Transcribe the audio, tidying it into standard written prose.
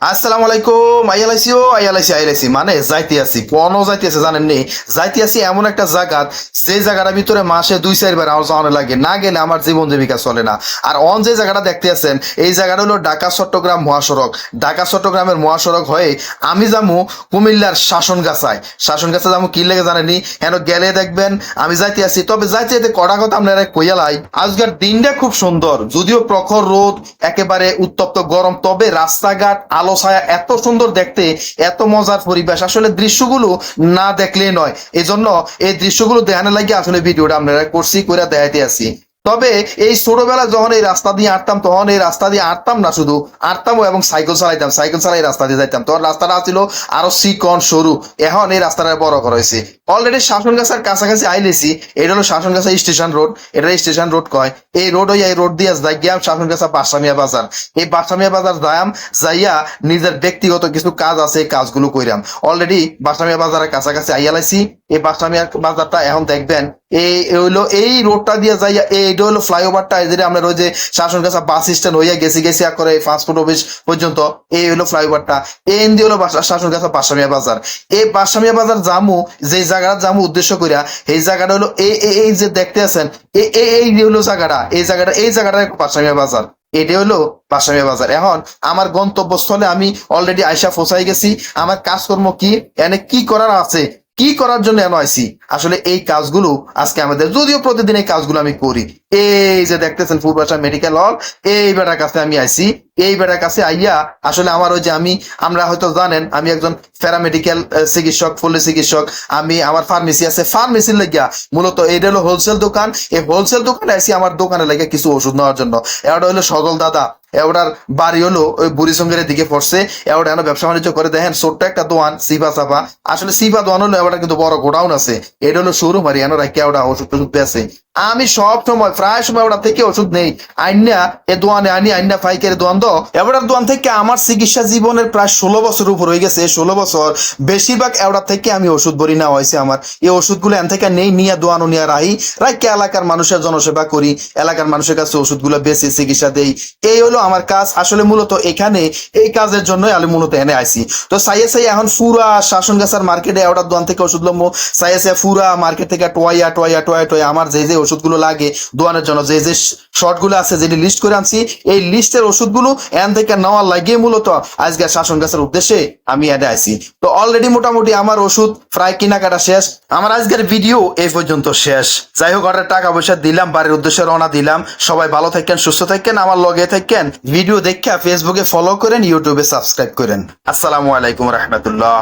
আসসালামু আলাইকুম। আইয়ালাইছি মানে যাইতে আছি কোন যাইতে আছে জানেন নি? যাইতে আছি এমন একটা জায়গা, সেই জায়গাটার ভিতরে মাসে 2-4 বার আমার যাওয়ানো লাগে, না গেলে আমার জীবন জীবিকা চলে না। আর অন যে জায়গাটা দেখতে আছেন, এই জায়গাটা হলো ঢাকা চট্টগ্রাম মহাসড়ক। ঢাকা চট্টগ্রামের মহাসড়ক হয়ে আমি যাবো কুমিল্লার শাসনগাছা যাবো। কি লেগে জানেন নি? হেন গেলে দেখবেন আমি যাইতে আছি। তবে যাইতে যেতে কড়া কথা আপনারা কইয়ালাই, আজকের দিনটা খুব সুন্দর, যদিও প্রখর রোদ, একেবারে উত্তপ্ত গরম, তবে রাস্তাঘাট আলো ছায়া এত সুন্দর দেখতে, এত মজার পরিবেশ, আসলে দৃশ্যগুলো না দেখলেই নয়। এজন্য এই দৃশ্যগুলো দেখানো লাগে আসলে ভিডিওটা আপনারা করছি করে দেখাইতে আছি। তবে এই ছোটবেলা যখন এই রাস্তা দিয়ে আঁটতাম, তখন এই রাস্তা দিয়ে আঁটতাম না, শুধু আঁটতাম এবং সাইকেল চালাই রাস্তা দিয়ে যাইতাম। তখন রাস্তাটা ছিল আরো চিকন সরু, এখন এই রাস্তাটা বড় করা হয়েছে। অলরেডি শাসনগাছার কাছাকাছি আইলেছি। এটা হলো শাসনগাছা স্টেশন রোড, এটা স্টেশন রোড কয়। এই রোড হইয়া এই রোড দিয়ে যাই গিয়াম শাসনগাছা বাসামিয়া বাজার। এই বাসামিয়া বাজার যাইয়াম, যাইয়া নিজের ব্যক্তিগত কিছু কাজ আছে, এই কাজগুলো কইরাম। অলরেডি বাসামিয়া বাজারের কাছাকাছি আইয়ালাইছি। এই বাসামিয়া বাজারটা এখন দেখবেন এই হইলো এই রোডটা দিয়ে যাইয়া, এইটা হলো ফ্লাইওভারটা, যেটা আমরা ওই যে শাসনগাছা বাস স্ট্যান্ড হইয়া গেছি করে ফাস্টফুড অফিস পর্যন্ত, এই হলো ফ্লাইওভারটা। এই এন্দি হলো শাসনগাছা বাসামিয়া বাজার। এই বাসামিয়া বাজার জামু, যে জায়গাটা জামু উদ্দেশ্য করিয়া, এই জায়গাটা হলো এই যে দেখতে আছেন, এই হলো জায়গাটা, এই জায়গাটা বাসামিয়া বাজার। এটা হলো বাসামিয়া বাজার। এখন আমার গন্তব্যস্থলে আমি অলরেডি আয়সা পৌঁছাই গেছি। আমার কাজকর্ম কি, এনে কি করার আছে, কি করার জন্য এনে আইছি, আসলে এই কাজগুলো আজকে আমাদের, যদিও প্রতিদিন এই কাজগুলো আমি করি। এই যে দেখতেছেন পূর্বাশা মেডিকেল হল, এই বেটার কাছে আমি আইছি। এই বেটার কাছে আইয়া আসলে আমার ওই যে আমরা হয়তো জানেন আমি একজন প্যারামেডিক্যাল চিকিৎসক, পল্লী চিকিৎসক। আমার ফার্মেসি আছে, ফার্মেসির লাগিয়া মূলত এইটা হলো হোলসেল দোকান। এই হোলসেল দোকানে আইছি আমার দোকানে লাগে কিছু ওষুধ নেওয়ার জন্য। এটা হলো সজল দাদা, এওটার বাড়ি হলো ওই বুড়িসঙ্গের দিকে পড়ছে। এওটা এনে ব্যবসা বাণিজ্য করে, দেখেন ছোট্ট একটা দোকান, সিপা চাপা। আসলে সিপা দোকান হলো এওটা কিন্তু বড় গোডাউন আছে। এটা হলো শোরুম, আর এনে রাখি ওটা ওষুধ টষুধ বেছে। আমি সব সময় প্রায় সময় ওটা থেকে ওষুধ নেই, আইনা এ দোয়ানে আইনা ফাইকের দোয়ান দো। এবারের দোয়ান থেকে আমার চিকিৎসা জীবনের প্রায় 16 বছর উপর হয়ে গেছে। 16 বছর বেশিরভাগ এওটার থেকে আমি ওষুধ ভরি নেওয়া হয়েছে আমার। এই ওষুধগুলো এন থেকে নেই, নিয়ে দোয়ানো নিয়ে রাখি এলাকার মানুষের জনসেবা করি, এলাকার মানুষের কাছে ওষুধগুলো বেশি চিকিৎসা দেই। এই হলো আমার কাজ। আসলে মূলত এখানে এই কাজের জন্যই আমি মূলত এনে আইছি। তো সাইয়ে এখন ফুরা শাসনগাছার মার্কেটে এওটার দোয়ান থেকে ওষুধ লম্বো, সাইয়ে ফুরা মার্কেট থেকে টয়া আমার যে ওষুধগুলো লাগে দোয়ানের জন্য, যে শর্টগুলো আছে, যেটি লিস্ট করে আনছি, এই লিস্টের ওষুধগুলো এন থেকে নেওয়ার লাগিয়ে মূলত আজকে শাসনগাছার উদ্দেশ্যে আমি এনে আইছি। তো অলরেডি মোটামুটি আমার ওষুধ প্রায় কেনাকাটা শেষ। আমার আজকের ভিডিও এই পর্যন্ত শেষ। যাই হোক, ঘরের টাকা পয়সা দিলাম, বাড়ির উদ্দেশ্যে রওনা দিলাম। সবাই ভালো থাকেন, সুস্থ থাকেন, আমার লগে থাকেন। ভিডিও দেখা ফেসবুকে ফলো করেন, ইউটিউবে সাবস্ক্রাইব করেন। আসসালামু আলাইকুম রহমতুল্লাহ।